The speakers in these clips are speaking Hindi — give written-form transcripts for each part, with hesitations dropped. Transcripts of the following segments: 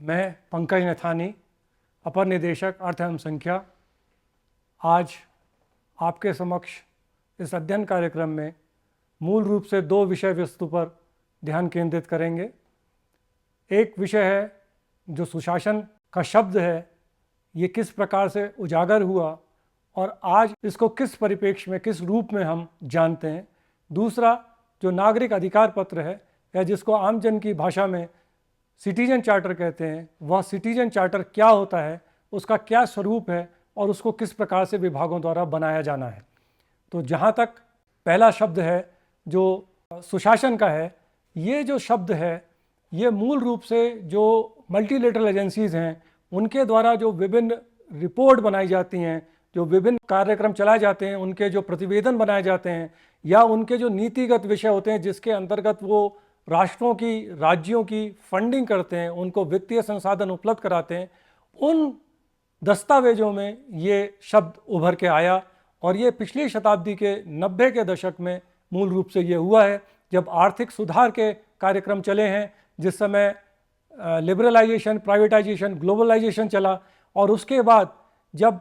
मैं पंकज नथानी, अपर निदेशक अर्थ एवं संख्या, आज आपके समक्ष इस अध्ययन कार्यक्रम में मूल रूप से दो विषय वस्तु पर ध्यान केंद्रित करेंगे। एक विषय है जो सुशासन का शब्द है, ये किस प्रकार से उजागर हुआ और आज इसको किस परिप्रेक्ष्य में, किस रूप में हम जानते हैं। दूसरा जो नागरिक अधिकार पत्र है, या जिसको आमजन की भाषा में सिटीजन चार्टर कहते हैं, वह सिटीजन चार्टर क्या होता है, उसका क्या स्वरूप है और उसको किस प्रकार से विभागों द्वारा बनाया जाना है। तो जहाँ तक पहला शब्द है जो सुशासन का है, ये जो शब्द है ये मूल रूप से जो मल्टीलेटरल एजेंसीज़ हैं उनके द्वारा जो विभिन्न रिपोर्ट बनाई जाती हैं, जो विभिन्न कार्यक्रम चलाए जाते हैं, उनके जो प्रतिवेदन बनाए जाते हैं या उनके जो नीतिगत विषय होते हैं जिसके अंतर्गत वो राष्ट्रों की, राज्यों की फंडिंग करते हैं, उनको वित्तीय संसाधन उपलब्ध कराते हैं, उन दस्तावेजों में ये शब्द उभर के आया। और ये पिछली शताब्दी के 90 के दशक में मूल रूप से ये हुआ है, जब आर्थिक सुधार के कार्यक्रम चले हैं, जिस समय लिबरलाइजेशन, प्राइवेटाइजेशन, ग्लोबलाइजेशन चला। और उसके बाद जब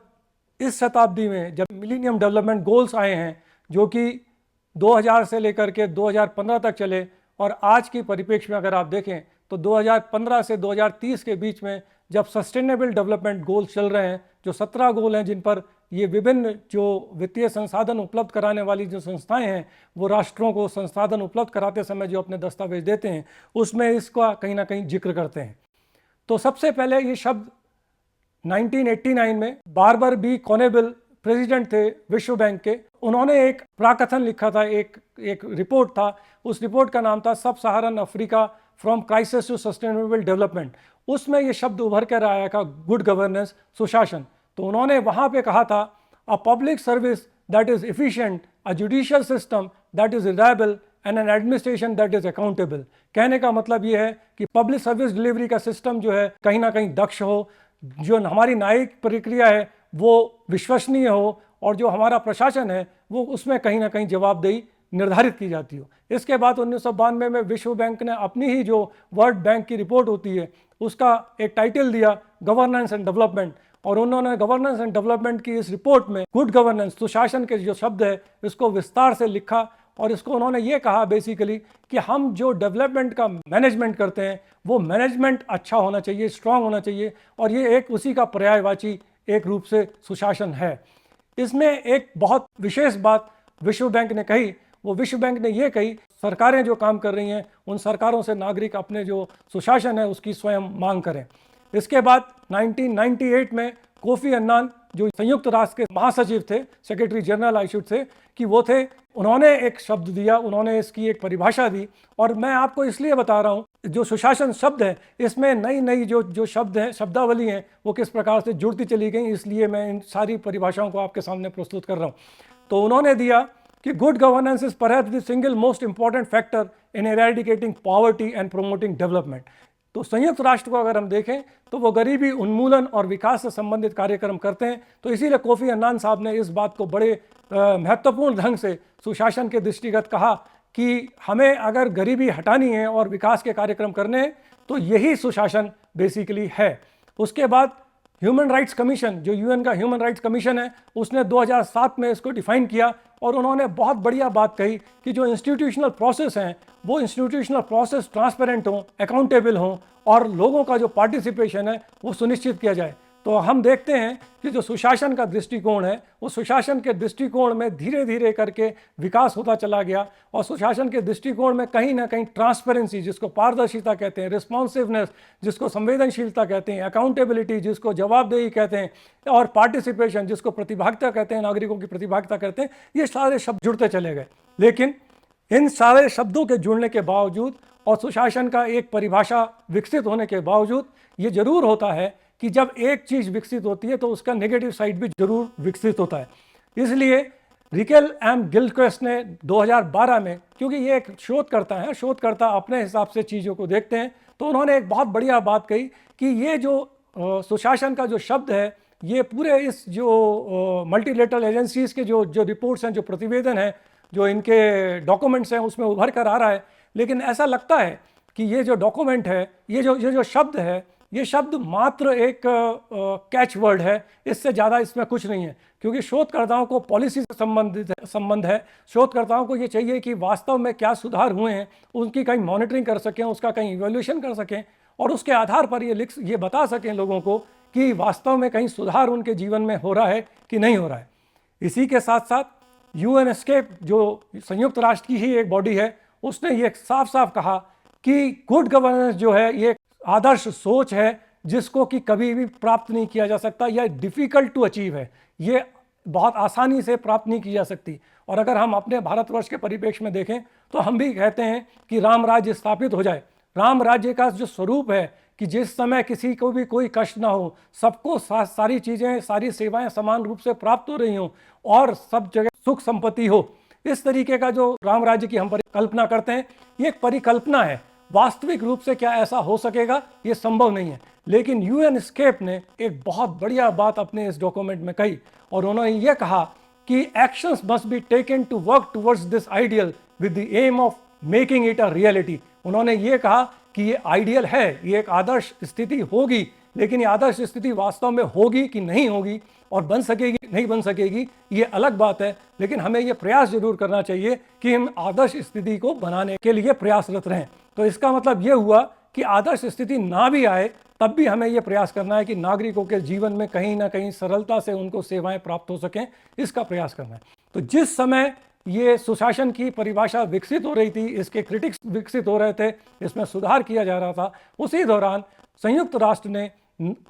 इस शताब्दी में जब मिलेनियम डेवलपमेंट गोल्स आए हैं, जो कि 2000 से लेकर के 2015 तक चले, और आज की परिप्रेक्ष्य में अगर आप देखें तो 2015 से 2030 के बीच में जब सस्टेनेबल डेवलपमेंट गोल्स चल रहे हैं, जो 17 गोल हैं जिन पर ये विभिन्न जो वित्तीय संसाधन उपलब्ध कराने वाली जो संस्थाएं हैं वो राष्ट्रों को संसाधन उपलब्ध कराते समय जो अपने दस्तावेज देते हैं उसमें इसका कहीं ना कहीं जिक्र करते हैं। तो सबसे पहले ये शब्द 1989 में बार्बर बी कॉनेबल प्रेसिडेंट थे विश्व बैंक के, उन्होंने एक प्राकथन लिखा था, एक रिपोर्ट था। उस रिपोर्ट का नाम था sub Saharan Africa from crisis to sustainable development. उसमें ये शब्द उभर कर आया था गुड गवर्नेंस, सुशासन। तो उन्होंने वहाँ पे कहा था a public service that is efficient, a judicial system that is reliable and an administration that is accountable. कहने का मतलब ये है कि पब्लिक सर्विस डिलीवरी का सिस्टम जो है कहीं ना कहीं दक्ष हो, जो हमारी न्यायिक प्रक्रिया है वो विश्वसनीय हो, और जो हमारा प्रशासन है वो उसमें कहीं ना कहीं जवाबदेही निर्धारित की जाती हो। इसके बाद 1992 में विश्व बैंक ने अपनी ही जो वर्ल्ड बैंक की रिपोर्ट होती है उसका एक टाइटल दिया गवर्नेंस एंड डेवलपमेंट, और उन्होंने गवर्नेंस एंड डेवलपमेंट की इस रिपोर्ट में गुड गवर्नेंस, सुशासन के जो शब्द है इसको विस्तार से लिखा। और इसको उन्होंने ये कहा बेसिकली कि हम जो डेवलपमेंट का मैनेजमेंट करते हैं वो मैनेजमेंट अच्छा होना चाहिए, स्ट्रांग होना चाहिए, और ये एक उसी का पर्यायवाची एक रूप से सुशासन है। इसमें एक बहुत विशेष बात विश्व बैंक ने कही, वो विश्व बैंक ने ये कही सरकारें जो काम कर रही हैं उन सरकारों से नागरिक अपने जो सुशासन है उसकी स्वयं मांग करें। इसके बाद 1998 में कोफी अन्नान जो संयुक्त राष्ट्र के महासचिव थे, secretary general I should say, कि वो थे, उन्होंने एक शब्द दिया, उन्होंने इसकी एक परिभाषा दी। और मैं आपको इसलिए बता रहा हूँ जो सुशासन शब्द है इसमें नई नई जो शब्द हैं, शब्दावली हैं, वो किस प्रकार से जुड़ती चली गई, इसलिए मैं इन सारी परिभाषाओं को आपके सामने प्रस्तुत कर रहा हूँ। तो उन्होंने दिया कि good governance is perhaps the single most important factor in eradicating poverty and promoting development. तो संयुक्त राष्ट्र को अगर हम देखें तो वो गरीबी उन्मूलन और विकास से संबंधित कार्यक्रम करते हैं। तो इसीलिए कोफी अन्नान साहब ने इस बात को बड़े महत्वपूर्ण ढंग से सुशासन के दृष्टिगत कहा कि हमें अगर गरीबी हटानी है और विकास के कार्यक्रम करने हैं तो यही सुशासन बेसिकली है। उसके बाद ह्यूमन राइट्स कमीशन, जो यूएन का ह्यूमन राइट्स कमीशन है, उसने 2007 में इसको डिफाइन किया, और उन्होंने बहुत बढ़िया बात कही कि जो इंस्टीट्यूशनल प्रोसेस हैं वो इंस्टीट्यूशनल प्रोसेस ट्रांसपेरेंट हों, अकाउंटेबल हों, और लोगों का जो पार्टिसिपेशन है वो सुनिश्चित किया जाए। तो हम देखते हैं कि जो सुशासन का दृष्टिकोण है वो सुशासन के दृष्टिकोण में धीरे धीरे करके विकास होता चला गया, और सुशासन के दृष्टिकोण में कहीं ना कहीं ट्रांसपेरेंसी, जिसको पारदर्शिता कहते हैं, रिस्पॉन्सिवनेस जिसको संवेदनशीलता कहते हैं, अकाउंटेबिलिटी जिसको जवाबदेही कहते हैं, और पार्टिसिपेशन जिसको प्रतिभागिता कहते हैं, नागरिकों की प्रतिभागिता कहते हैं, ये सारे शब्द जुड़ते चले गए। लेकिन इन सारे शब्दों के जुड़ने के बावजूद और सुशासन का एक परिभाषा विकसित होने के बावजूद ये जरूर होता है कि जब एक चीज़ विकसित होती है तो उसका नेगेटिव साइड भी जरूर विकसित होता है। इसलिए रिकेल एम गिलक्रिस्ट ने 2012 में, क्योंकि ये एक शोधकर्ता है, शोधकर्ता अपने हिसाब से चीज़ों को देखते हैं, तो उन्होंने एक बहुत बढ़िया बात कही कि ये जो सुशासन का जो शब्द है ये पूरे इस जो मल्टीलेटरल एजेंसीज के जो रिपोर्ट्स हैं, जो प्रतिवेदन हैं, जो इनके डॉक्यूमेंट्स हैं उसमें उभर कर आ रहा है। लेकिन ऐसा लगता है कि ये जो डॉक्यूमेंट है, ये जो शब्द है, ये शब्द मात्र एक कैच वर्ड है, इससे ज़्यादा इसमें कुछ नहीं है, क्योंकि शोधकर्ताओं को पॉलिसी से संबंध है। शोधकर्ताओं को ये चाहिए कि वास्तव में क्या सुधार हुए हैं, उनकी कहीं मॉनिटरिंग कर सकें, उसका कहीं इवैल्यूएशन कर सकें और उसके आधार पर ये बता सकें लोगों को कि वास्तव में कहीं सुधार उनके जीवन में हो रहा है कि नहीं हो रहा है। इसी के साथ साथ यूएनएस्केप जो संयुक्त राष्ट्र की ही एक बॉडी है, उसने ये साफ साफ कहा कि गुड गवर्नेंस जो है ये आदर्श सोच है जिसको कि कभी भी प्राप्त नहीं किया जा सकता, या डिफ़िकल्ट टू अचीव है, ये बहुत आसानी से प्राप्त नहीं की जा सकती। और अगर हम अपने भारतवर्ष के परिप्रेक्ष्य में देखें तो हम भी कहते हैं कि राम राज्य स्थापित हो जाए। राम राज्य का जो स्वरूप है कि जिस समय किसी को भी कोई कष्ट ना हो, सबको सारी चीज़ें, सारी सेवाएं समान रूप से प्राप्त हो रही हों और सब जगह सुख संपत्ति हो, इस तरीके का जो राम राज्य की हम परिकल्पना करते हैं, ये एक परिकल्पना है। वास्तविक रूप से क्या ऐसा हो सकेगा, ये संभव नहीं है। लेकिन यूएनएस्केप ने एक बहुत बढ़िया बात अपने इस डॉक्यूमेंट में कही और उन्होंने ये कहा कि actions must be taken to work towards this ideal with the aim of making it a reality. उन्होंने ये कहा कि ये आइडियल है, ये एक आदर्श स्थिति होगी, लेकिन ये आदर्श स्थिति वास्तव में होगी कि नहीं होगी और बन सकेगी नहीं बन सकेगी, ये अलग बात है। लेकिन हमें ये प्रयास जरूर करना चाहिए कि हम आदर्श स्थिति को बनाने के लिए प्रयासरत रहें। तो इसका मतलब ये हुआ कि आदर्श स्थिति ना भी आए तब भी हमें ये प्रयास करना है कि नागरिकों के जीवन में कहीं ना कहीं सरलता से उनको सेवाएं प्राप्त हो सकें, इसका प्रयास करना है। तो जिस समय ये सुशासन की परिभाषा विकसित हो रही थी, इसके क्रिटिक्स विकसित हो रहे थे, इसमें सुधार किया जा रहा था, उसी दौरान संयुक्त राष्ट्र ने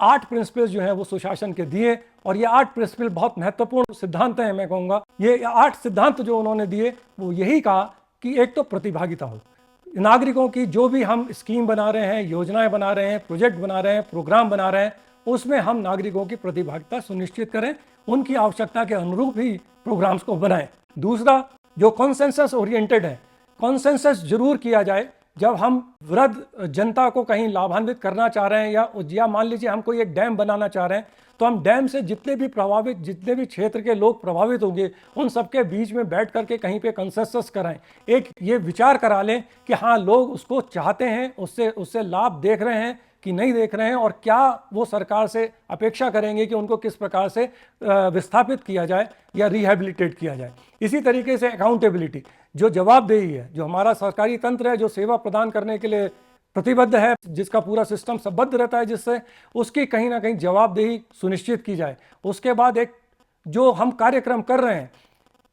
8 प्रिंसिपल्स जो हैं वो सुशासन के दिए और ये 8 प्रिंसिपल बहुत महत्वपूर्ण सिद्धांत हैं। मैं कहूँगा ये 8 सिद्धांत जो उन्होंने दिए वो यही कहा कि एक तो प्रतिभागिता हो, नागरिकों की जो भी हम स्कीम बना रहे हैं, योजनाएं बना रहे हैं, प्रोजेक्ट बना रहे हैं, प्रोग्राम बना रहे हैं, उसमें हम नागरिकों की प्रतिभागिता सुनिश्चित करें, उनकी आवश्यकता के अनुरूप ही प्रोग्राम्स को बनाएं। दूसरा, जो कॉन्सेंसस ओरिएंटेड है, कॉन्सेंसस जरूर किया जाए। जब हम वृद्ध जनता को कहीं लाभान्वित करना चाह रहे हैं या मान लीजिए हम कोई एक डैम बनाना चाह रहे हैं, तो हम डैम से जितने भी क्षेत्र के लोग प्रभावित होंगे उन सबके बीच में बैठ करके कहीं पे कंसेंसस कराएं, एक ये विचार करा लें कि हाँ लोग उसको चाहते हैं, उससे लाभ देख रहे हैं कि नहीं देख रहे हैं और क्या वो सरकार से अपेक्षा करेंगे कि उनको किस प्रकार से विस्थापित किया जाए या रिहेबिलिटेट किया जाए। इसी तरीके से अकाउंटेबिलिटी, जो जवाबदेही है, जो हमारा सरकारी तंत्र है जो सेवा प्रदान करने के लिए प्रतिबद्ध है, जिसका पूरा सिस्टम संबद्ध रहता है, जिससे उसकी कहीं ना कहीं जवाबदेही सुनिश्चित की जाए। उसके बाद एक जो हम कार्यक्रम कर रहे हैं,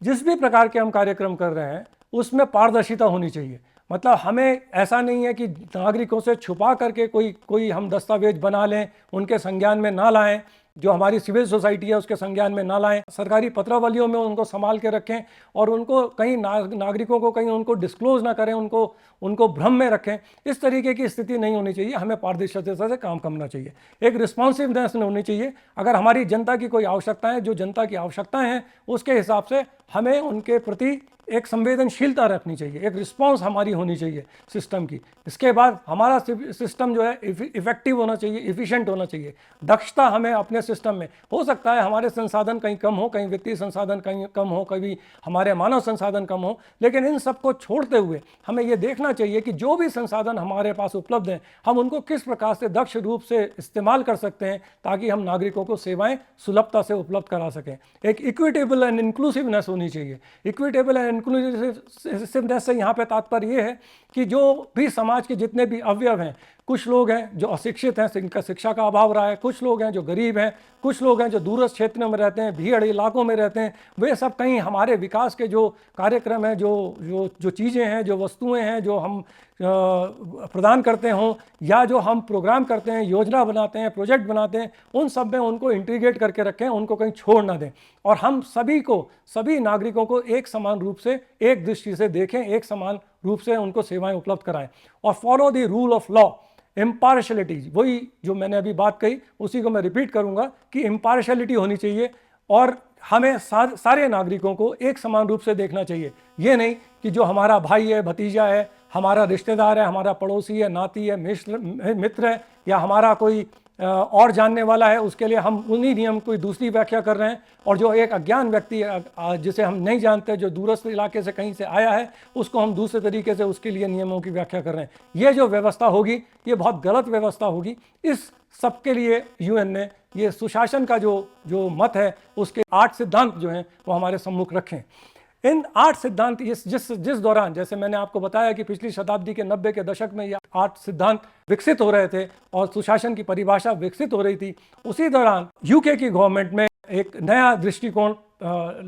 जिस भी प्रकार के हम कार्यक्रम कर रहे हैं, उसमें पारदर्शिता होनी चाहिए। मतलब हमें ऐसा नहीं है कि नागरिकों से छुपा करके कोई हम दस्तावेज बना लें, उनके संज्ञान में ना लाएं, जो हमारी सिविल सोसाइटी है उसके संज्ञान में ना लाएं, सरकारी पत्रावलियों में उनको संभाल के रखें और उनको कहीं नागरिकों को कहीं उनको डिस्क्लोज ना करें, उनको भ्रम में रखें। इस तरीके की स्थिति नहीं होनी चाहिए। हमें पारदर्शिता से काम करना चाहिए, एक रिस्पॉन्सिवनेस होनी चाहिए। अगर हमारी जनता की कोई आवश्यकताएं, जो जनता की आवश्यकताएं हैं, उसके हिसाब से हमें उनके प्रति एक संवेदनशीलता रखनी चाहिए, एक रिस्पांस हमारी होनी चाहिए सिस्टम की। इसके बाद हमारा सिस्टम जो है इफेक्टिव होना चाहिए, इफिशिएंट होना चाहिए। दक्षता हमें अपने सिस्टम में, हो सकता है हमारे संसाधन कहीं कम हो, कहीं वित्तीय संसाधन कहीं कम हो, कभी हमारे मानव संसाधन कम हो, लेकिन इन सबको छोड़ते हुए हमें ये देखना चाहिए कि जो भी संसाधन हमारे पास उपलब्ध हैं, हम उनको किस प्रकार से दक्ष रूप से इस्तेमाल कर सकते हैं ताकि हम नागरिकों को सेवाएं सुलभता से उपलब्ध करा सकें। एक इक्विटेबल एंड इंक्लूसिवनेस होनी चाहिए। इक्विटेबल एंड इंक्लूसिवनेस से यहाँ पे तात्पर्य ये है कि जो भी समाज के जितने भी अवयव हैं, कुछ लोग हैं जो अशिक्षित हैं, जिनका शिक्षा का अभाव रहा है, कुछ लोग हैं जो गरीब हैं, कुछ लोग हैं जो दूरस्थ क्षेत्रों में रहते हैं, भीड़ इलाकों में रहते हैं, वे सब कहीं हमारे विकास के जो कार्यक्रम हैं, जो चीज़ें हैं, जो वस्तुएं हैं जो हम प्रदान करते हों या जो हम प्रोग्राम करते हैं, योजना बनाते हैं, प्रोजेक्ट बनाते हैं, उन सब में उनको इंटीग्रेट करके रखें, उनको कहीं छोड़ ना दें और हम सभी नागरिकों को एक समान रूप से, एक दृष्टि से देखें, एक समान रूप से उनको सेवाएं उपलब्ध कराएं। और follow the rule of law, impartiality, वही जो मैंने अभी बात कही उसी को मैं रिपीट करूंगा कि इम्पार्शलिटी होनी चाहिए और हमें सारे नागरिकों को एक समान रूप से देखना चाहिए। ये नहीं कि जो हमारा भाई है, भतीजा है, हमारा रिश्तेदार है, हमारा पड़ोसी है, नाती है, मित्र है या हमारा कोई और जानने वाला है उसके लिए हम उन्हीं नियम की दूसरी व्याख्या कर रहे हैं, और जो एक अज्ञान व्यक्ति जिसे हम नहीं जानते, जो दूरस्थ इलाके से कहीं से आया है, उसको हम दूसरे तरीके से उसके लिए नियमों की व्याख्या कर रहे हैं। ये जो व्यवस्था होगी ये बहुत गलत व्यवस्था होगी। इस सबके लिए यूएन ने ये सुशासन का जो मत है उसके 8 सिद्धांत जो हैं वो हमारे सम्मुख रखें। इन 8 सिद्धांत जिस दौरान, जैसे मैंने आपको बताया कि पिछली शताब्दी के 90 के दशक में ये 8 सिद्धांत विकसित हो रहे थे और सुशासन की परिभाषा विकसित हो रही थी, उसी दौरान यूके की गवर्नमेंट में एक नया दृष्टिकोण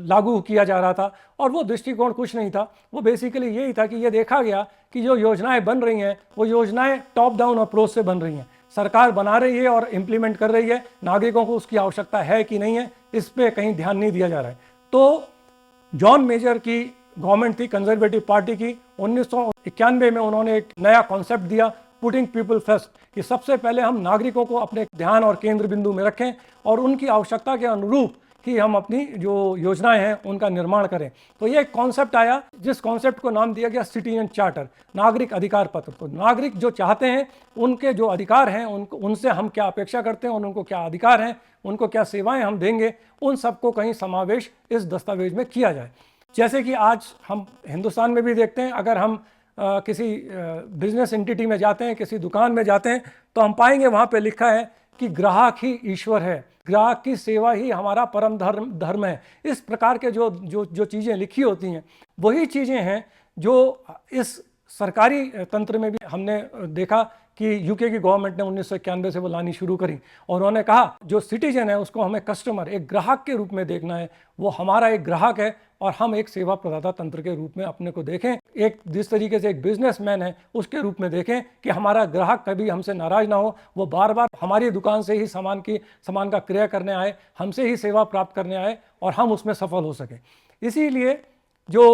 लागू किया जा रहा था। और वो दृष्टिकोण कुछ नहीं था, वो बेसिकली यही था कि ये देखा गया कि जो योजनाएं बन रही हैं वो योजनाएं टॉप डाउन अप्रोच से बन रही हैं। सरकार बना रही है और इम्प्लीमेंट कर रही है, नागरिकों को उसकी आवश्यकता है कि नहीं है इस पर कहीं ध्यान नहीं दिया जा रहा है। तो जॉन मेजर की गवर्नमेंट थी, कंजर्वेटिव पार्टी की, 1991 में उन्होंने एक नया कॉन्सेप्ट दिया, पुटिंग पीपल फर्स्ट, कि सबसे पहले हम नागरिकों को अपने ध्यान और केंद्र बिंदु में रखें और उनकी आवश्यकता के अनुरूप कि हम अपनी जो योजनाएं हैं उनका निर्माण करें। तो ये एक कॉन्सेप्ट आया जिस कॉन्सेप्ट को नाम दिया गया सिटीजन चार्टर, नागरिक अधिकार पत्र। तो नागरिक जो चाहते हैं उनके जो अधिकार हैं उनसे हम क्या अपेक्षा करते हैं और उनको क्या अधिकार हैं, उनको क्या सेवाएं हम देंगे, उन सबको कहीं समावेश इस दस्तावेज में किया जाए। जैसे कि आज हम हिंदुस्तान में भी देखते हैं, अगर हम किसी बिजनेस एंटिटी में जाते हैं, किसी दुकान में जाते हैं, तो हम पाएंगे वहाँ पे लिखा है कि ग्राहक ही ईश्वर है, ग्राहक की सेवा ही हमारा परम धर्म है। इस प्रकार के जो चीज़ें लिखी होती हैं वही चीज़ें हैं जो इस सरकारी तंत्र में भी हमने देखा कि यूके की गवर्नमेंट ने 1991 से वो लानी शुरू करी। और उन्होंने कहा जो सिटीजन है उसको हमें कस्टमर, एक ग्राहक के रूप में देखना है, वो हमारा एक ग्राहक है और हम एक सेवा प्रदाता तंत्र के रूप में अपने को देखें। एक जिस तरीके से एक बिजनेसमैन है उसके रूप में देखें कि हमारा ग्राहक कभी हमसे नाराज ना हो, वो बार बार हमारी दुकान से ही सामान का क्रय करने आए, हमसे ही सेवा प्राप्त करने आए और हम उसमें सफल हो सके। इसीलिए जो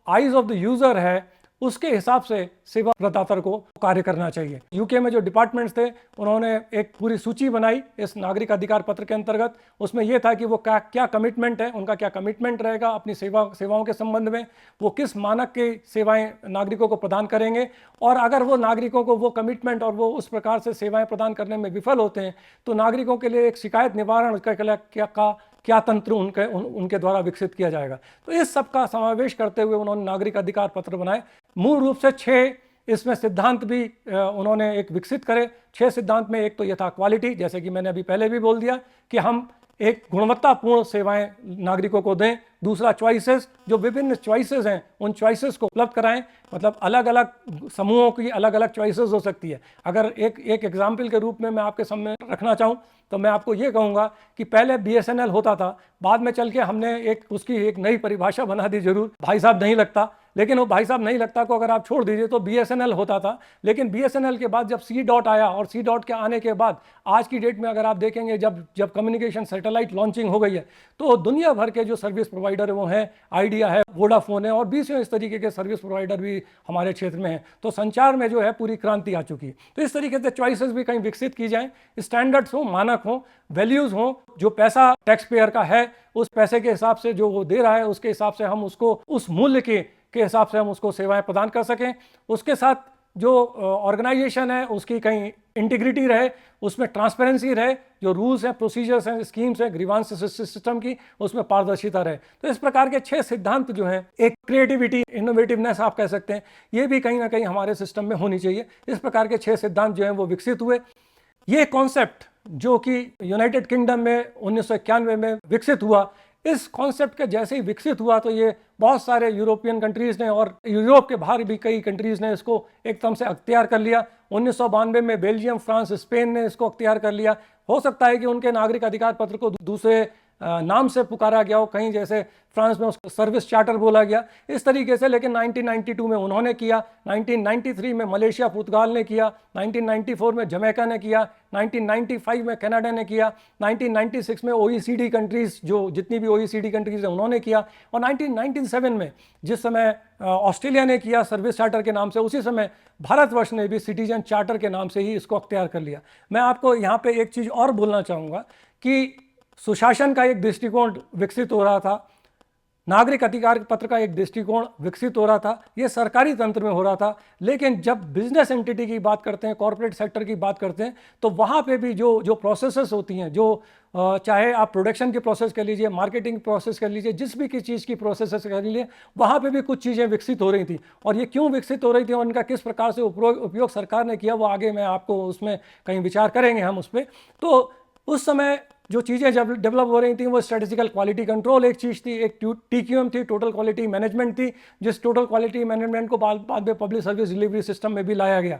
आइज ऑफ द यूज़र है उसके हिसाब से सेवा प्रदाता को कार्य करना चाहिए। यूके में जो डिपार्टमेंट्स थे उन्होंने एक पूरी सूची बनाई इस नागरिक अधिकार पत्र के अंतर्गत। उसमें यह था कि वो क्या कमिटमेंट है, उनका क्या कमिटमेंट रहेगा अपनी सेवाओं के संबंध में, वो किस मानक की सेवाएं नागरिकों को प्रदान करेंगे, और अगर वो नागरिकों को वो कमिटमेंट और वो उस प्रकार से सेवाएं प्रदान करने में विफल होते हैं तो नागरिकों के लिए एक शिकायत निवारण का क्या तंत्र उनके द्वारा विकसित किया जाएगा। तो इस सब का समावेश करते हुए उन्होंने नागरिक अधिकार पत्र बनाए। मूल रूप से 6 इसमें सिद्धांत भी उन्होंने एक विकसित करे। 6 सिद्धांत में एक तो यह था क्वालिटी, जैसे कि मैंने अभी पहले भी बोल दिया कि हम एक गुणवत्तापूर्ण सेवाएं नागरिकों को दें। दूसरा चॉइसेस, जो विभिन्न चॉइसेस हैं उन चॉइसेस को उपलब्ध कराएं, मतलब अलग अलग समूहों की अलग अलग चॉइसेस हो सकती है। अगर एक एग्जाम्पल के रूप में मैं आपके सामने रखना चाहूं तो मैं आपको ये कहूँगा कि पहले BSNL होता था, बाद में चल के हमने उसकी एक नई परिभाषा बना दी, जरूर भाई साहब नहीं लगता, लेकिन वो भाई साहब नहीं लगता को अगर आप छोड़ दीजिए तो BSNL होता था। लेकिन BSNL के बाद जब C. आया और C. के आने के बाद आज की डेट में अगर आप देखेंगे जब कम्युनिकेशन सैटेलाइट लॉन्चिंग हो गई है तो दुनिया भर के जो सर्विस प्रोवाइडर वो हैं, आइडिया है, वोडाफोन है और 20 इस तरीके के सर्विस प्रोवाइडर भी हमारे क्षेत्र में हैं। तो संचार में जो है पूरी क्रांति आ चुकी है। तो इस तरीके से चॉइसेस भी कहीं विकसित की जाएं, स्टैंडर्ड्स हो, मानक हो, वैल्यूज़ हो, जो पैसा टैक्स पेयर का है उस पैसे के हिसाब से जो वो दे रहा है उसके हिसाब से हम उसको उस मूल्य के हिसाब से हम उसको सेवाएं प्रदान कर सकें। उसके साथ जो ऑर्गेनाइजेशन है उसकी कहीं इंटीग्रिटी रहे, उसमें ट्रांसपेरेंसी रहे, जो रूल्स हैं, प्रोसीजर्स हैं, स्कीम्स हैं, ग्रीवांस सिस्टम की, उसमें पारदर्शिता रहे। तो इस प्रकार के 6 सिद्धांत जो हैं, एक क्रिएटिविटी, इनोवेटिवनेस आप कह सकते हैं, ये भी कहीं ना कहीं हमारे सिस्टम में होनी चाहिए। इस प्रकार के 6 सिद्धांत जो हैं वो विकसित हुए। ये कॉन्सेप्ट जो कि यूनाइटेड किंगडम में 1991 में विकसित हुआ, इस कॉन्सेप्ट के जैसे ही विकसित हुआ तो ये बहुत सारे यूरोपियन कंट्रीज़ ने और यूरोप के बाहर भी कई कंट्रीज़ ने इसको एकदम से अख्तियार कर लिया। 1992 में बेल्जियम, फ्रांस, स्पेन ने इसको अख्तियार कर लिया। हो सकता है कि उनके नागरिक अधिकार पत्र को दूसरे नाम से पुकारा गया हो, कहीं जैसे फ्रांस में उसको सर्विस चार्टर बोला गया, इस तरीके से। लेकिन 1992 में उन्होंने किया, 1993 में मलेशिया पुर्तगाल ने किया, 1994 में जमैका ने किया, 1995 में कनाडा ने किया, 1996 में OECD कंट्रीज़, जो जितनी भी OECD कंट्रीज़ हैं उन्होंने किया, और 1997 में जिस समय ऑस्ट्रेलिया ने किया सर्विस चार्टर के नाम से, उसी समय भारतवर्ष ने भी सिटीजन चार्टर के नाम से ही इसको अख्तियार कर लिया। मैं आपको यहाँ पे एक चीज़ और बोलना चाहूँगा कि सुशासन का एक दृष्टिकोण विकसित हो रहा था। नागरिक अधिकार पत्र का एक दृष्टिकोण विकसित हो रहा था। ये सरकारी तंत्र में हो रहा था, लेकिन जब बिजनेस एंटिटी की बात करते हैं, कॉर्पोरेट सेक्टर की बात करते हैं, तो वहाँ पे भी जो प्रोसेसेस होती हैं, जो चाहे आप प्रोडक्शन की प्रोसेस कर लीजिए, मार्केटिंग प्रोसेस कर लीजिए, जिस भी किसी चीज़ की प्रोसेस कर लीजिए, वहाँ पे भी कुछ चीज़ें विकसित हो रही थी। और ये क्यों विकसित हो रही थी और उनका किस प्रकार से उपयोग सरकार ने किया, वो आगे मैं आपको उसमें कहीं विचार करेंगे हम उस पर। तो उस समय जो चीज़ें जब डेवलप हो रही थी, वो स्ट्रेटेजिकल क्वालिटी कंट्रोल एक चीज़ थी, एक TQM थी, टोटल क्वालिटी मैनेजमेंट थी, जिस टोटल क्वालिटी मैनेजमेंट को बाद में पब्लिक सर्विस डिलीवरी सिस्टम में भी लाया गया।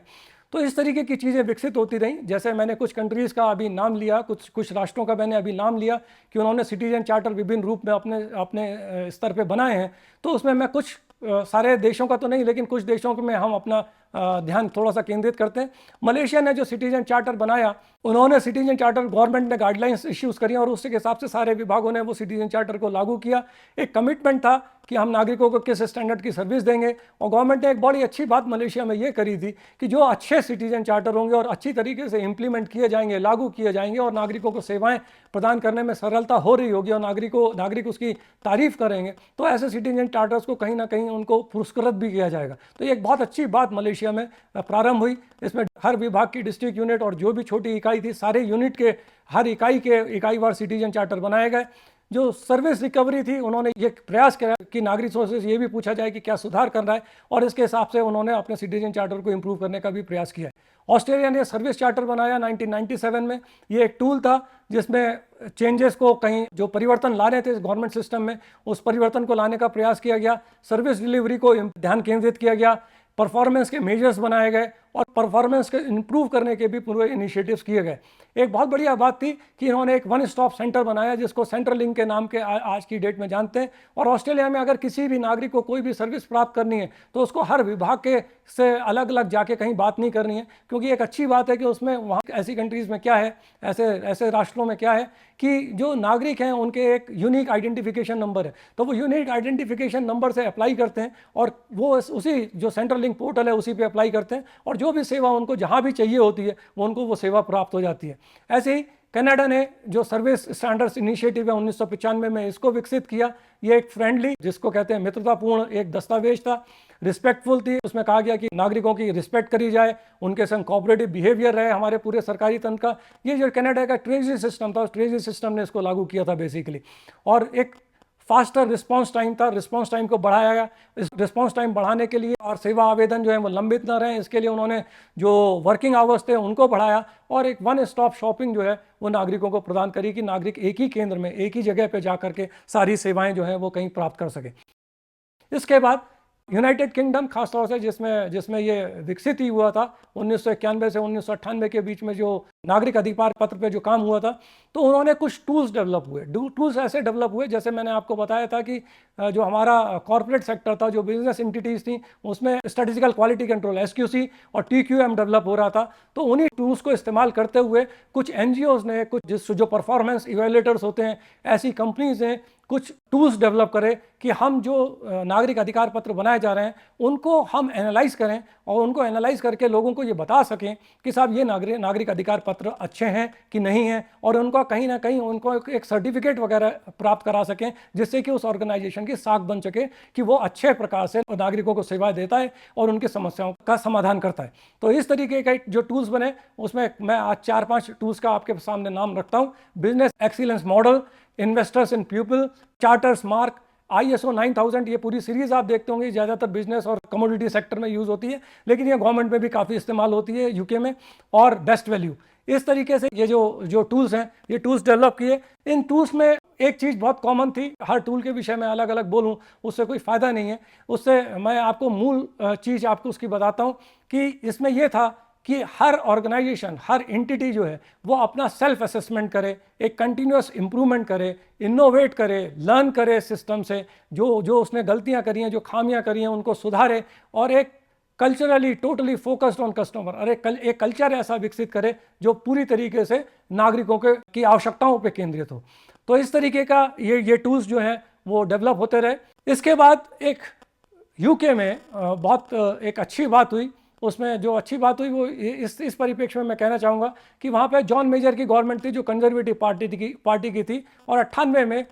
तो इस तरीके की चीज़ें विकसित होती रहीं। जैसे मैंने कुछ कंट्रीज़ का अभी नाम लिया, कुछ राष्ट्रों का मैंने अभी नाम लिया कि उन्होंने सिटीजन चार्टर विभिन्न रूप में अपने स्तर पे बनाए हैं। तो उसमें मैं कुछ सारे देशों का तो नहीं, लेकिन कुछ देशों में हम अपना ध्यान थोड़ा सा केंद्रित करते हैं। मलेशिया ने जो सिटीजन चार्टर बनाया, उन्होंने सिटीजन चार्टर, गवर्नमेंट ने गाइडलाइंस इश्यूज़ करी और उसके हिसाब से सारे विभागों ने वो सिटीजन चार्टर को लागू किया। एक कमिटमेंट था कि हम नागरिकों को किस स्टैंडर्ड की सर्विस देंगे। और गवर्नमेंट ने एक बड़ी अच्छी बात मलेशिया में ये करी थी कि जो अच्छे सिटीजन चार्टर होंगे और अच्छी तरीके से इंप्लीमेंट किए जाएंगे, लागू किए जाएंगे और नागरिकों को सेवाएं प्रदान करने में सरलता हो रही होगी और नागरिक उसकी तारीफ करेंगे, तो ऐसे सिटीजन चार्टर्स को कहीं ना कहीं उनको पुरस्कृत भी किया जाएगा। तो ये एक बहुत अच्छी बात मलेशिया में प्रारंभ हुई। इसमें हर विभाग की डिस्ट्रिक्ट यूनिट और जो भी छोटी इकाई थी, सारे यूनिट के हर इकाईवार सिटीजन चार्टर बनाए गए। जो सर्विस रिकवरी थी, उन्होंने ये प्रयास किया कि नागरिकों से ये भी पूछा जाए कि क्या सुधार कर रहा है, और इसके हिसाब से उन्होंने अपने सिटीजन चार्टर को इंप्रूव करने का भी प्रयास किया है। ऑस्ट्रेलिया ने सर्विस चार्टर बनाया 1997 में। ये एक टूल था जिसमें चेंजेस को, कहीं जो परिवर्तन लाने थे गवर्नमेंट सिस्टम में, उस परिवर्तन को लाने का प्रयास किया गया। सर्विस डिलीवरी को ध्यान केंद्रित किया गया, परफॉर्मेंस के मेजर्स बनाए गए और परफॉर्मेंस के इंप्रूव करने के भी पूरे इनिशिएटिव्स किए गए। एक बहुत बढ़िया बात थी कि इन्होंने एक वन स्टॉप सेंटर बनाया, जिसको सेंट्रल लिंक के नाम के आज की डेट में जानते हैं। और ऑस्ट्रेलिया में अगर किसी भी नागरिक को कोई भी सर्विस प्राप्त करनी है, तो उसको हर विभाग के से अलग अलग जाके कहीं बात नहीं करनी है, क्योंकि एक अच्छी बात है कि उसमें वहाँ ऐसी कंट्रीज़ में क्या है, ऐसे राष्ट्रों में क्या है कि जो नागरिक हैं उनके एक यूनिक आइडेंटिफिकेशन नंबर है। तो वो यूनिक आइडेंटिफिकेशन नंबर से अप्लाई करते हैं और वो उसी जो सेंट्रल लिंक पोर्टल है उसी पे अप्लाई करते हैं, और जो भी सेवा उनको जहाँ भी चाहिए होती है वो सेवा प्राप्त हो जाती है। ऐसे ही कनाडा ने जो सर्विस स्टैंडर्ड्स इनिशिएटिव है 1995 में, इसको विकसित किया। ये एक फ्रेंडली, जिसको कहते हैं मित्रतापूर्ण एक दस्तावेज था, रिस्पेक्टफुल थी। उसमें कहा गया कि नागरिकों की रिस्पेक्ट करी जाए, उनके संग कोऑपरेटिव बिहेवियर रहे हमारे पूरे सरकारी तंत्र का। ये जो कनाडा का ट्रेजरी सिस्टम था, उस ट्रेजरी सिस्टम ने इसको लागू किया था बेसिकली। और एक फास्टर रिस्पांस टाइम था, रिस्पांस टाइम को बढ़ाया गया। इस रिस्पांस टाइम बढ़ाने के लिए और सेवा आवेदन जो है वो लंबित ना रहें, इसके लिए उन्होंने जो वर्किंग आवर्स थे उनको बढ़ाया, और एक वन स्टॉप शॉपिंग जो है वो नागरिकों को प्रदान करी कि नागरिक एक ही केंद्र में, एक ही जगह पे जा करके सारी सेवाएं जो हैं वो कहीं प्राप्त कर सके। इसके बाद यूनाइटेड किंगडम खासतौर से जिसमें ये विकसित ही हुआ था 1991 से 1998 के बीच में, जो नागरिक अधिकार पत्र पे जो काम हुआ था, तो उन्होंने कुछ टूल्स डेवलप हुए। टूल्स ऐसे डेवलप हुए, जैसे मैंने आपको बताया था कि जो हमारा कॉर्पोरेट सेक्टर था, जो बिजनेस एंटिटीज़ थी, उसमें स्ट्रेटेजिकल क्वालिटी कंट्रोल SQC और TQM डेवलप हो रहा था। तो उन्हीं टूल्स को इस्तेमाल करते हुए कुछ NGOs ने, कुछ जो परफॉर्मेंस इवेल्युएटर्स होते हैं, ऐसी कंपनीज ने कुछ टूल्स डेवलप करे कि हम जो नागरिक अधिकार पत्र बनाए जा रहे हैं उनको हम एनालाइज करें, और उनको एनालाइज करके लोगों को ये बता सकें कि साहब ये नागरिक अधिकार पत्र अच्छे हैं कि नहीं हैं, और उनका कहीं ना कहीं उनको एक सर्टिफिकेट वगैरह प्राप्त करा सकें, जिससे कि उस ऑर्गेनाइजेशन की साख बन सके कि वो अच्छे प्रकार से नागरिकों को सेवा देता है और उनकी समस्याओं का समाधान करता है। तो इस तरीके के जो टूल्स बने, उसमें मैं आज 4-5 टूल्स का आपके सामने नाम रखता हूँ। Business excellence model, investors in people, charters mark, ISO 9000, ये पूरी सीरीज आप देखते होंगे, ज़्यादातर बिजनेस और कमोडिटी सेक्टर में यूज़ होती है, लेकिन ये गवर्नमेंट में भी काफ़ी इस्तेमाल होती है UK में। और बेस्ट वैल्यू, इस तरीके से ये जो टूल्स हैं, ये टूल्स डेवलप किए। इन टूल्स में एक चीज़ बहुत कॉमन थी, हर टूल के विषय में अलग अलग बोलूँ उससे कोई फ़ायदा नहीं है, उससे मैं आपको मूल चीज़ आपको उसकी बताता हूँ कि इसमें यह था कि हर ऑर्गेनाइजेशन, हर एंटिटी जो है वो अपना सेल्फ असेसमेंट करे, एक कंटिन्यूस इंप्रूवमेंट करे, इनोवेट करे, लर्न करे सिस्टम से, जो उसने गलतियां करी हैं, जो खामियां करी हैं उनको सुधारे, और एक culturally totally focused on customer, और एक कल्चर ऐसा विकसित करे जो पूरी तरीके से नागरिकों की आवश्यकताओं पर केंद्रित हो। तो इस तरीके का ये टूल्स जो हैं वो डेवलप होते रहे। इसके बाद एक UK में बहुत एक अच्छी बात हुई। उसमें जो अच्छी बात हुई वो इस परिप्रेक्ष्य में मैं कहना चाहूँगा कि वहाँ पे जॉन मेजर की गवर्नमेंट थी, जो कंजर्वेटिव पार्टी की थी, और 98 में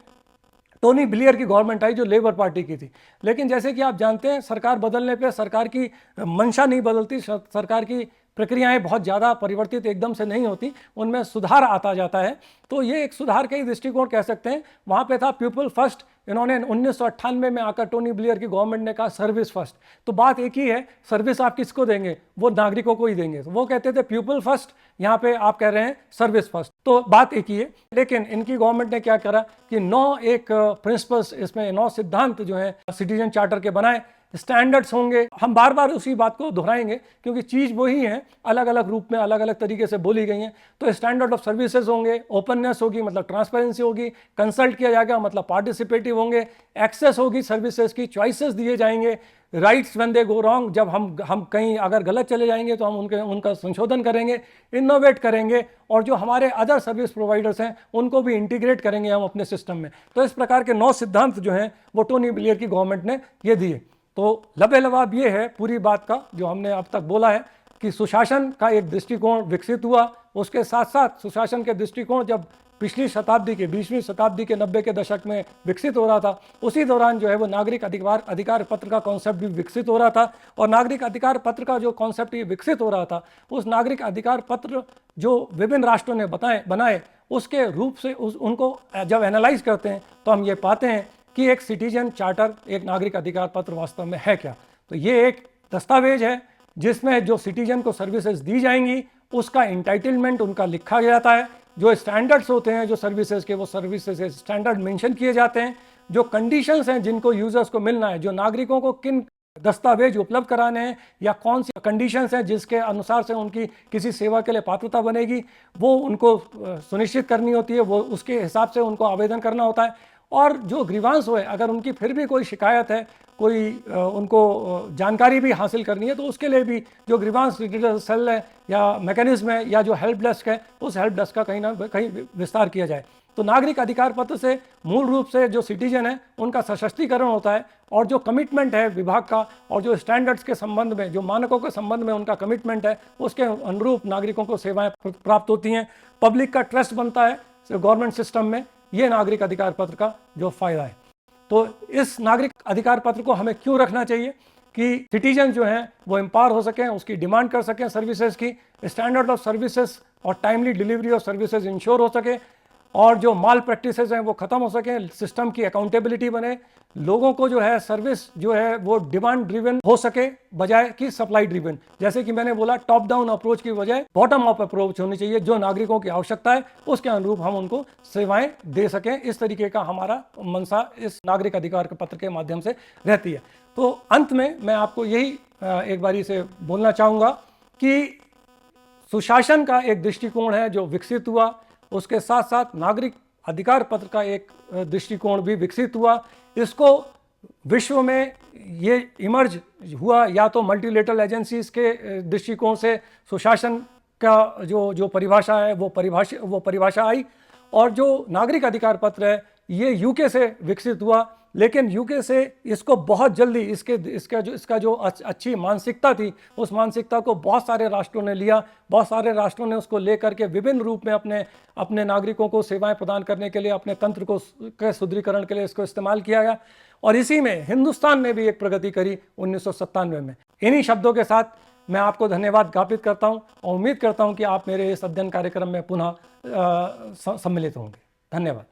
टोनी ब्लेयर की गवर्नमेंट आई जो लेबर पार्टी की थी। लेकिन जैसे कि आप जानते हैं, सरकार बदलने पे सरकार की मंशा नहीं बदलती, सरकार की प्रक्रियाएं बहुत ज़्यादा परिवर्तित एकदम से नहीं होती, उनमें सुधार आता जाता है। तो ये एक सुधार का ही दृष्टिकोण कह सकते हैं। वहाँ पे था पीपल फर्स्ट, इन्होंने 1998 में आकर टोनी ब्लेयर की गवर्नमेंट ने कहा सर्विस फर्स्ट। तो बात एक ही है, सर्विस आप किसको देंगे, वो नागरिकों को ही देंगे। तो वो कहते थे पीपल फर्स्ट, यहाँ पे आप कह रहे हैं सर्विस फर्स्ट, तो बात एक ही है। लेकिन इनकी गवर्नमेंट ने क्या करा कि 9 एक प्रिंसिपल्स, इसमें 9 सिद्धांत जो है सिटीजन चार्टर के बनाए। स्टैंडर्ड्स होंगे, हम बार बार उसी बात को दोहराएंगे क्योंकि चीज़ वही है, अलग अलग रूप में अलग अलग तरीके से बोली गई हैं। तो स्टैंडर्ड ऑफ सर्विसेज होंगे, ओपननेस होगी मतलब ट्रांसपेरेंसी होगी, कंसल्ट किया जाएगा मतलब पार्टिसिपेटिव होंगे, एक्सेस होगी सर्विसेज की, चॉइसेस दिए जाएंगे, rights when they go wrong, जब हम कहीं अगर गलत चले जाएंगे तो हम उनका संशोधन करेंगे, इनोवेट करेंगे, और जो हमारे अदर सर्विस प्रोवाइडर्स हैं उनको भी इंटीग्रेट करेंगे हम अपने सिस्टम में। तो इस प्रकार के 9 सिद्धांत जो हैं वो टोनी ब्लेयर की गवर्नमेंट ने ये दिए। तो लबे-लबाब ये है पूरी बात का जो हमने अब तक बोला है कि सुशासन का एक दृष्टिकोण विकसित हुआ। उसके साथ साथ सुशासन के दृष्टिकोण जब पिछली शताब्दी के 20वीं शताब्दी के 90 के दशक में विकसित हो रहा था, उसी दौरान जो है वो नागरिक अधिकार पत्र का कॉन्सेप्ट भी विकसित हो रहा था। और नागरिक अधिकार पत्र का जो कॉन्सेप्ट ये विकसित हो रहा था, उस नागरिक अधिकार पत्र जो विभिन्न राष्ट्रों ने बनाए उसके रूप से उनको जब एनालाइज करते हैं तो हम ये पाते हैं कि एक सिटीजन चार्टर, एक नागरिक अधिकार पत्र वास्तव में है क्या। तो ये एक दस्तावेज है जिसमें जो सिटीजन को सर्विसेज दी जाएंगी उसका इंटाइटलमेंट उनका लिखा जाता है, जो स्टैंडर्ड्स होते हैं जो सर्विसेज के, वो सर्विसेज स्टैंडर्ड मेंशन किए जाते हैं, जो कंडीशंस हैं जिनको यूजर्स को मिलना है, जो नागरिकों को किन दस्तावेज उपलब्ध कराने हैं या कौन सी कंडीशंस हैं जिसके अनुसार से उनकी किसी सेवा के लिए पात्रता बनेगी, वो उनको सुनिश्चित करनी होती है, वो उसके हिसाब से उनको आवेदन करना होता है। और जो ग्रीवांस हो है, अगर उनकी फिर भी कोई शिकायत है, कोई उनको जानकारी भी हासिल करनी है, तो उसके लिए भी जो ग्रीवांस रिड्यूसल सेल है या मैकेनिज्म है या जो हेल्प डेस्क है, उस हेल्प डेस्क का कहीं ना कहीं विस्तार किया जाए। तो नागरिक अधिकार पत्र से मूल रूप से जो सिटीजन है उनका सशक्तिकरण होता है, और जो कमिटमेंट है विभाग का और जो स्टैंडर्ड्स के संबंध में, जो मानकों के संबंध में उनका कमिटमेंट है, उसके अनुरूप नागरिकों को सेवाएं प्राप्त होती हैं। पब्लिक का ट्रस्ट बनता है गवर्नमेंट सिस्टम में। ये नागरिक अधिकार पत्र का जो फायदा है। तो इस नागरिक अधिकार पत्र को हमें क्यों रखना चाहिए कि सिटीजन जो हैं वो एम्पावर हो सकें, उसकी डिमांड कर सकें सर्विसेज की, स्टैंडर्ड ऑफ सर्विसेज और timely delivery of services ensure हो सके, और जो माल प्रैक्टिसेस हैं वो ख़त्म हो सकें, सिस्टम की अकाउंटेबिलिटी बने, लोगों को जो है सर्विस जो है वो डिमांड ड्रिवन हो सके बजाय कि सप्लाई ड्रिवन। जैसे कि मैंने बोला, टॉप डाउन अप्रोच की बजाय बॉटम अप अप्रोच होनी चाहिए। जो नागरिकों की आवश्यकता है उसके अनुरूप हम उनको सेवाएं दे सकें। इस तरीके का हमारा मंशा इस नागरिक अधिकार पत्र के माध्यम से रहती है। तो अंत में मैं आपको यही एक बारी से बोलना चाहूँगा कि सुशासन का एक दृष्टिकोण है जो विकसित हुआ, उसके साथ साथ नागरिक अधिकार पत्र का एक दृष्टिकोण भी विकसित हुआ। इसको विश्व में ये इमर्ज हुआ या तो मल्टीलेटरल एजेंसीज के दृष्टिकोण से सुशासन का जो परिभाषा है वो परिभाषा आई, और जो नागरिक अधिकार पत्र है ये यूके से विकसित हुआ। लेकिन यूके से इसको बहुत जल्दी इसका जो अच्छी मानसिकता थी, उस मानसिकता को बहुत सारे राष्ट्रों ने लिया, बहुत सारे राष्ट्रों ने उसको लेकर के विभिन्न रूप में अपने नागरिकों को सेवाएं प्रदान करने के लिए, अपने तंत्र के सुदृढ़ीकरण के लिए इसको इस्तेमाल किया गया। और इसी में हिंदुस्तान ने भी एक प्रगति करी 1997 में। इन्हीं शब्दों के साथ मैं आपको धन्यवाद ज्ञापित करता हूँ और उम्मीद करता हूँ कि आप मेरे इस अध्ययन कार्यक्रम में पुनः सम्मिलित होंगे। धन्यवाद।